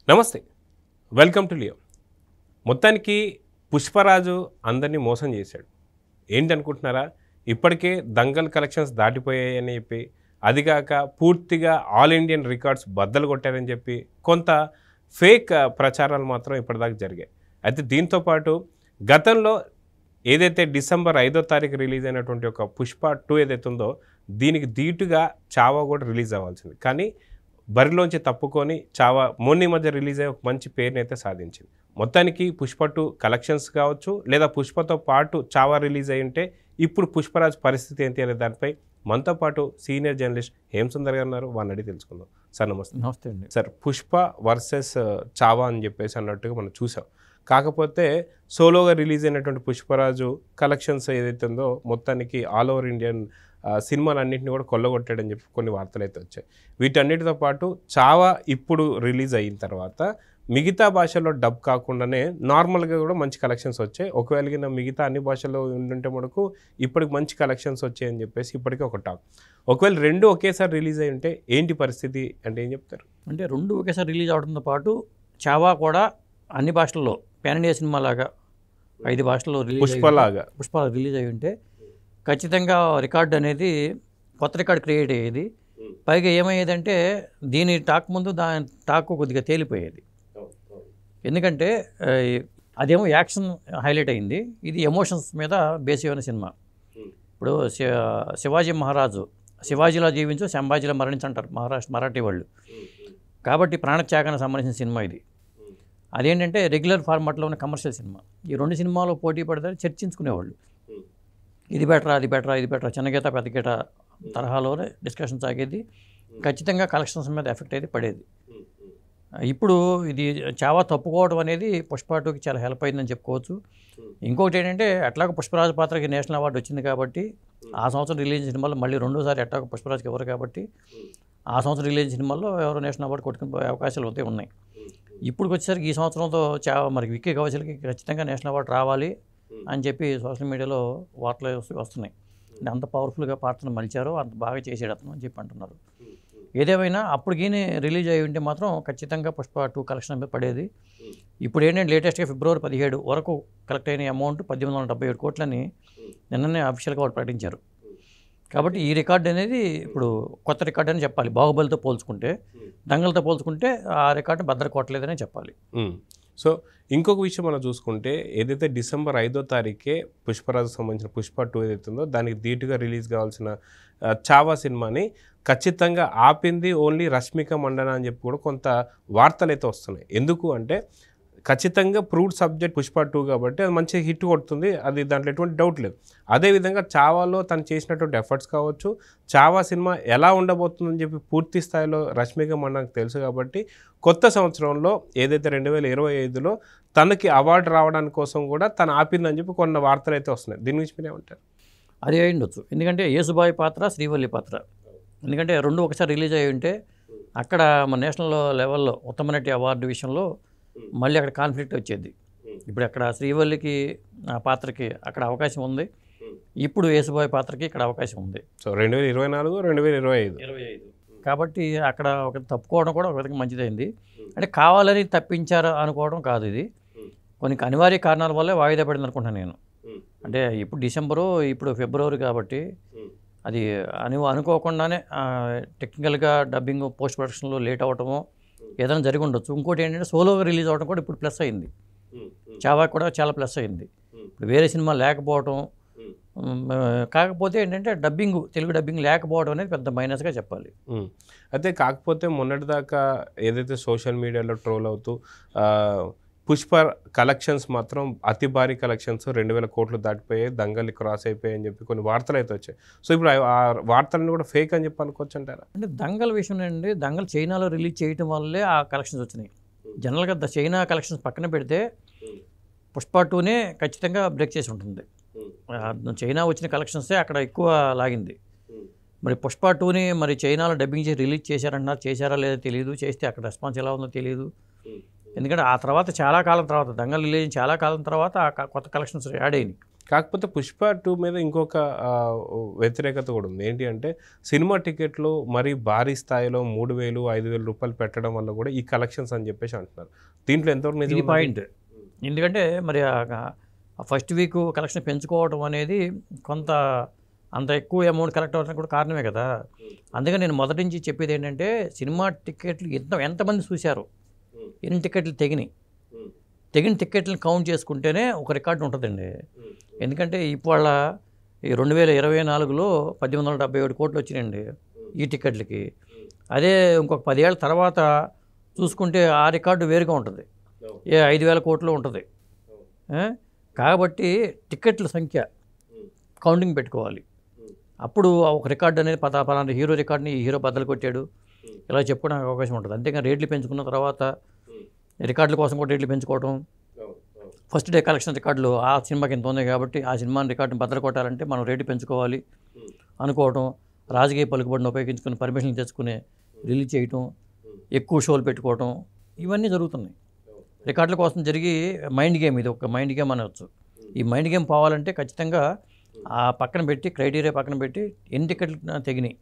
నమస్తే, welcome to Leo. మొత్తానికి పుష్పరాజు అందరినీ మోసం చేశాడు. ఏంటనుకుంటున్నారా? ఇప్పటికే దంగల్ కలెక్షన్స్ దాటిపోయాయని చెప్పి, అదిగాక పూర్తిగా ఆల్ ఇండియన్ రికార్డ్స్ బద్దలు కొట్టారని చెప్పి కొంత ఫేక్ ప్రచారాలు మాత్రం ఇప్పటిదాకా జరిగాయి. అయితే దీంతోపాటు గతంలో ఏదైతే డిసెంబర్ 5వ తారీఖు రిలీజ్ అయినటువంటి ఒక పుష్ప 2 ఏదైతే ఉందో దీనికి ధీటుగా చావా కూడా రిలీజ్ అవ్వాల్సింది. కానీ బరిలోంచి తప్పుకొని చావా మొన్న మధ్య రిలీజ్ అయ్యి ఒక మంచి పేరుని అయితే సాధించింది. మొత్తానికి పుష్ప 2 కలెక్షన్స్ కావచ్చు, లేదా పుష్పతో పాటు చావా రిలీజ్ అయి ఉంటే ఇప్పుడు పుష్పరాజ్ పరిస్థితి ఏంటి అనే దానిపై మనతో పాటు సీనియర్ జర్నలిస్ట్ హేమసుందర్ గారు ఉన్నారు. వాళ్ళని అడిగి తెలుసుకుందాం. సార్ నమస్తే. నమస్తే అండి. సార్, పుష్ప వర్సెస్ చావా అని చెప్పేసి అన్నట్టుగా మనం చూసాం. కాకపోతే సోలోగా రిలీజ్ అయినటువంటి పుష్పరాజు కలెక్షన్స్ ఏదైతే ఉందో మొత్తానికి ఆల్ ఓవర్ ఇండియన్ సినిమాలన్నింటినీ కూడా కొల్లగొట్టాడని చెప్పి కొన్ని వార్తలు అయితే వచ్చాయి. వీటన్నిటితో పాటు చావా ఇప్పుడు రిలీజ్ అయిన తర్వాత మిగతా భాషల్లో డబ్ కాకుండానే నార్మల్గా కూడా మంచి కలెక్షన్స్ వచ్చాయి. ఒకవేళ మిగతా అన్ని భాషల్లో ఉంటుంటే మనకు ఇప్పటికి మంచి కలెక్షన్స్ వచ్చాయని చెప్పేసి ఇప్పటికీ ఒక టాక్. ఒకవేళ రెండు ఒకేసారి రిలీజ్ అయి ఉంటే ఏంటి పరిస్థితి అంటే ఏం చెప్తారు? అంటే రెండు ఒకేసారి రిలీజ్ అవడంతో పాటు చావా కూడా అన్ని భాషల్లో పాన్ ఇండియా సినిమా లాగా 5 భాషల్లో పుష్ప రిలీజ్ అయి ఉంటే ఖచ్చితంగా రికార్డ్ అనేది కొత్త రికార్డ్ క్రియేట్ అయ్యేది. పైగా ఏమయ్యేదంటే దీని టాక్ ముందు దాని టాక్ కొద్దిగా తేలిపోయేది. ఎందుకంటే అదేమో యాక్షన్ హైలైట్ అయింది, ఇది ఎమోషన్స్ మీద బేస్ అయిన సినిమా. ఇప్పుడు శివాజీ మహారాజు శివాజీలా జీవించు సంభాజీలా మరణించంటారు మరాఠీ వాళ్ళు. కాబట్టి ప్రాణత్యాగానికి సంబంధించిన సినిమా ఇది. అదేంటంటే రెగ్యులర్ ఫార్మాట్లో ఉన్న కమర్షియల్ సినిమా. ఈ రెండు సినిమాలో పోటీ పడతారు, చర్చించుకునేవాళ్ళు. ఇది బెటరా, అది బెటరా, ఇది బెటరా, చిన్నగీత పెద్దగీత తరహాలోనే డిస్కషన్ సాగేది. ఖచ్చితంగా కలెక్షన్స్ మీద ఎఫెక్ట్ అయితే పడేది. ఇప్పుడు ఇది చావా తప్పుకోవడం అనేది పుష్ప 2కి చాలా హెల్ప్ అయిందని చెప్పుకోవచ్చు. ఇంకొకటి ఏంటంటే అట్లాగ పుష్పరాజు పాత్రకి నేషనల్ అవార్డు వచ్చింది కాబట్టి ఆ సంవత్సరం రిలీజ్ సినిమాలో మళ్ళీ రెండోసారి ఎట్లాగ పుష్పరాజుకి ఎవరు కాబట్టి ఆ సంవత్సరం రిలీజ్ సినిమాల్లో ఎవరో నేషనల్ అవార్డు కొట్టుకునే అవకాశాలు అయితే ఉన్నాయి. ఇప్పుడు వచ్చేసరికి ఈ సంవత్సరంతో చావా మరి విక్కీ కౌశల్కి ఖచ్చితంగా నేషనల్ అవార్డు రావాలి అని చెప్పి సోషల్ మీడియాలో వార్తలు వస్తున్నాయి. అంటే అంత పవర్ఫుల్గా పాత్రను మలిచారో అంత బాగా చేసాడు అతను అని చెప్పి అంటున్నారు. ఏదేమైనా అప్పటికీ రిలీజ్ అయ్యి ఉంటే మాత్రం ఖచ్చితంగా పుష్ప 2 కలెక్షన్ మీద పడేది. ఇప్పుడు ఏంటంటే లేటెస్ట్గా ఫిబ్రవరి 17 వరకు కలెక్ట్ అయిన అమౌంట్ 1877 కోట్లని నిన్ననే అఫీషియల్గా వాళ్ళు ప్రకటించారు. కాబట్టి ఈ రికార్డ్ అనేది ఇప్పుడు కొత్త రికార్డ్ అని చెప్పాలి. బాహుబలితో పోల్చుకుంటే, దంగల్తో పోల్చుకుంటే ఆ రికార్డుని బద్దలు కొట్టలేదనే చెప్పాలి. సో ఇంకొక విషయం మనం చూసుకుంటే ఏదైతే డిసెంబర్ 5వ తారీఖే పుష్పరాజుకు సంబంధించిన పుష్ప 2 ఏదైతే ఉందో దానికి ధీటుగా రిలీజ్ కావాల్సిన చావా సినిమాని ఖచ్చితంగా ఆపింది ఓన్లీ రష్మిక మండన అని చెప్పి కూడా కొంత వార్తలు అయితే వస్తున్నాయి. ఎందుకు అంటే ఖచ్చితంగా ప్రూవ్డ్ సబ్జెక్ట్ పుష్ప 2 కాబట్టి అది మంచి హిట్ కొడుతుంది, అది దాంట్లో ఎటువంటి డౌట్ లేదు. అదేవిధంగా చావాలో తను చేసినటువంటి ఎఫర్ట్స్ కావచ్చు, చావా సినిమా ఎలా ఉండబోతుందని చెప్పి పూర్తి స్థాయిలో రష్మిక మండనకు తెలుసు. కాబట్టి కొత్త సంవత్సరంలో ఏదైతే 2025లో తనకి అవార్డు రావడానికి కోసం కూడా తను ఆపిందని చెప్పి కొన్ని వార్తలు అయితే వస్తున్నాయి. దీని గురించి మీరు ఏమంటారు? అది అయి ఉండొచ్చు. ఎందుకంటే యేసుబాయి పాత్ర, శ్రీవల్లి పాత్ర, ఎందుకంటే రెండు ఒకసారి రిలీజ్ అయ్యి ఉంటే అక్కడ మన నేషనల్ లెవెల్లో ఉత్తమ నటి అవార్డు విషయంలో మళ్ళీ అక్కడ కాన్ఫ్లిక్ట్ వచ్చేది. ఇప్పుడు అక్కడ శ్రీవల్లికి ఆ పాత్రకి అక్కడ అవకాశం ఉంది, ఇప్పుడు యేసుబాయి పాత్రకి ఇక్కడ అవకాశం ఉంది. సో 2024, 2025 కాబట్టి అక్కడ ఒక తప్పుకోవడం కూడా ఒక విధంగా మంచిదైంది. అంటే కావాలని తప్పించారు అనుకోవడం కాదు, ఇది కొన్ని అనివార్య కారణాల వల్లే వాయిదా పడింది అనుకుంటాను నేను. అంటే ఇప్పుడు డిసెంబరు, ఇప్పుడు ఫిబ్రవరి కాబట్టి అది అనుకోకుండానే టెక్నికల్గా డబ్బింగ్ పోస్ట్ ప్రొడక్షన్లో లేట్ అవ్వటమో ఏదైనా జరిగి ఉండొచ్చు. ఇంకోటి ఏంటంటే సోలోగా రిలీజ్ అవ్వడం కూడా ఇప్పుడు ప్లస్ అయింది, చావా కూడా చాలా ప్లస్ అయింది. ఇప్పుడు వేరే సినిమా లేకపోవడం, కాకపోతే ఏంటంటే తెలుగు డబ్బింగ్ లేకపోవడం అనేది పెద్ద మైనస్గా చెప్పాలి. అయితే కాకపోతే మొన్నటిదాకా ఏదైతే సోషల్ మీడియాలో ట్రోల్ అవుతూ పుష్ప కలెక్షన్స్ మాత్రం అతి భారీ కలెక్షన్స్ 2000 కోట్లు దాటిపోయాయి, దంగల్ని క్రాస్ అయిపోయాయి అని చెప్పి కొన్ని వార్తలు అయితే వచ్చాయి. సో ఇప్పుడు ఆ వార్తలను కూడా ఫేక్ అని చెప్పి అనుకోవచ్చు అంటారా? అంటే దంగల్ విషయం ఏంటంటే దంగల్ చైనాలో రిలీజ్ చేయడం వల్లే ఆ కలెక్షన్స్ వచ్చినాయి. జనరల్గా చైనా కలెక్షన్స్ పక్కన పెడితే పుష్ప 2నే ఖచ్చితంగా బ్రేక్ చేసి ఉంటుంది. చైనా వచ్చిన కలెక్షన్సే అక్కడ ఎక్కువ లాగింది. మరి పుష్ప 2ని మరి చైనాలో డబ్బింగ్ చేసి రిలీజ్ చేశారన్నారు, చేశారా లేదో తెలియదు, చేస్తే అక్కడ రెస్పాన్స్ ఎలా ఉందో తెలియదు. ఎందుకంటే ఆ తర్వాత చాలా కాలం తర్వాత దంగల్ రిలీజ్ చాలా కాలం తర్వాత కొత్త కలెక్షన్స్ యాడ్ అయినాయి. కాకపోతే పుష్ప 2 మీద ఇంకొక వ్యతిరేకత కూడా ఉంది. ఏంటి అంటే సినిమా టికెట్లు మరీ భారీ స్థాయిలో 3,000, 5,000 రూపాయలు పెట్టడం వల్ల కూడా ఈ కలెక్షన్స్ అని చెప్పేసి అంటున్నారు. దీంట్లో ఎంతవరకు నిజం ఇది పాయింట్. ఎందుకంటే మరి ఫస్ట్ వీక్ కలెక్షన్ పెంచుకోవడం అనేది కొంత అంత ఎక్కువ అమౌంట్ కలెక్ట్ అవ్వడానికి కూడా కారణమే కదా. అందుకని నేను మొదటి నుంచి చెప్పేది ఏంటంటే సినిమా టికెట్లు ఎంతమంది చూశారు, ఎన్ని టికెట్లు తెగిన టికెట్లను కౌంట్ చేసుకుంటేనే ఒక రికార్డు ఉంటుందండి. ఎందుకంటే ఇవాళ ఈ 2024లో 1,877 కోట్లు వచ్చినాయండి ఈ టికెట్లకి. అదే ఇంకొక 10 ఏళ్ళ తర్వాత చూసుకుంటే ఆ రికార్డు వేరుగా ఉంటుంది, 5,000 కోట్లు ఉంటుంది. కాబట్టి టికెట్ల సంఖ్య కౌంటింగ్ పెట్టుకోవాలి. అప్పుడు ఒక రికార్డు అనేది పలానా హీరో రికార్డుని ఈ హీరో బద్దలు కొట్టాడు ఇలా చెప్పుకోవడానికి అవకాశం ఉంటుంది. అంతేగాని రేట్లు పెంచుకున్న తర్వాత రికార్డుల కోసం కూడా రేట్లు పెంచుకోవడం, ఫస్ట్ డే కలెక్షన్ రికార్డులు ఆ సినిమాకి ఎంత ఉంది కాబట్టి ఆ సినిమాని రికార్డుని బద్దలు కొట్టాలంటే మనం రేటు పెంచుకోవాలి అనుకోవడం, రాజకీయ పలుకుబడిని ఉపయోగించుకుని పర్మిషన్ తెచ్చుకుని రిలీజ్ చేయటం, ఎక్కువ షోలు పెట్టుకోవటం, ఇవన్నీ జరుగుతున్నాయి. రికార్డుల కోసం జరిగి మైండ్ గేమ్, ఇది ఒక మైండ్ గేమ్ అనవచ్చు. ఈ మైండ్ గేమ్ పోవాలంటే ఖచ్చితంగా ఆ పక్కన పెట్టి క్రైటీరియా పక్కన పెట్టి ఎన్ని టికెట్లు తెగినాయి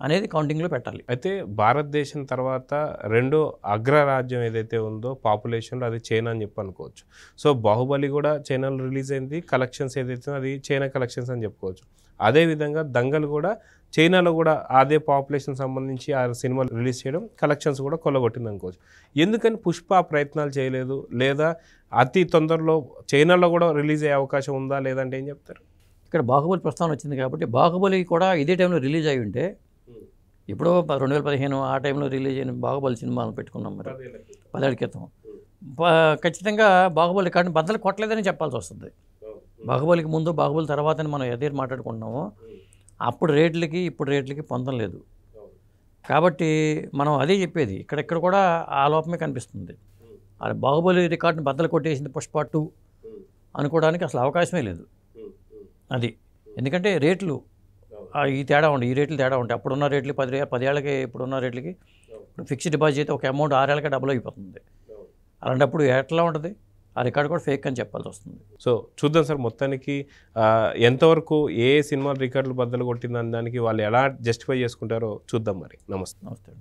అనేది కౌంటింగ్లో పెట్టాలి. అయితే భారతదేశం తర్వాత రెండో అగ్రరాజ్యం ఏదైతే ఉందో పాపులేషన్లో అది చైనా అని చెప్పి అనుకోవచ్చు. సో బాహుబలి కూడా చైనాలో రిలీజ్ అయింది, కలెక్షన్స్ ఏదైతే అది చైనా కలెక్షన్స్ అని చెప్పుకోవచ్చు. అదేవిధంగా దంగల్ కూడా చైనాలో కూడా అదే పాపులేషన్ సంబంధించి ఆ సినిమా రిలీజ్ చేయడం కలెక్షన్స్ కూడా కొల్లగొట్టింది అనుకోవచ్చు. ఎందుకని పుష్ప ప్రయత్నాలు చేయలేదు, లేదా అతి తొందరలో చైనాలో కూడా రిలీజ్ అయ్యే అవకాశం ఉందా లేదంటే ఏం చెప్తారు? ఇక్కడ బాహుబలి ప్రస్తావన వచ్చింది కాబట్టి బాహుబలి కూడా ఇదే టైంలో రిలీజ్ అయి ఉంటే, ఇప్పుడు 2015 ఆ టైంలో రిలీజ్ అయిన బాహుబలి సినిమాను పెట్టుకున్నాం మరి 10 ఏళ్ల క్రితం. ఖచ్చితంగా బాహుబలి రికార్డుని బద్దలు కొట్టలేదని చెప్పాల్సి వస్తుంది. బాహుబలికి ముందు బాహుబలి తర్వాతని మనం ఎదే మాట్లాడుకుంటున్నామో అప్పుడు రేట్లకి ఇప్పుడు రేట్లకి పొందం లేదు. కాబట్టి మనం అదే చెప్పేది, ఇక్కడ కూడా ఆ లోపమే కనిపిస్తుంది. అది బాహుబలి రికార్డుని బద్దలు కొట్టేసింది పుష్ప 2 అనుకోవడానికి అసలు అవకాశమే లేదు. అది ఎందుకంటే రేట్లు ఈ తేడా ఉండే, ఈ రేట్లు తేడా ఉంటాయి. అప్పుడున్న రేట్లు 10 ఏళ్ళకి ఇప్పుడున్న రేట్లకి ఫిక్స్డ్ డిపాజిట్ అయితే ఒక అమౌంట్ 6 ఏళ్ళకి డబుల్ అయిపోతుంది. అలాంటప్పుడు ఎట్లా ఉంటుంది? ఆ రికార్డు కూడా ఫేక్ అని చెప్పాల్సి వస్తుంది. సో చూద్దాం సార్, మొత్తానికి ఎంతవరకు ఏ సినిమా రికార్డులు బద్దలు కొట్టిందని దానికి వాళ్ళు ఎలా జస్టిఫై చేసుకుంటారో చూద్దాం మరి. నమస్తే.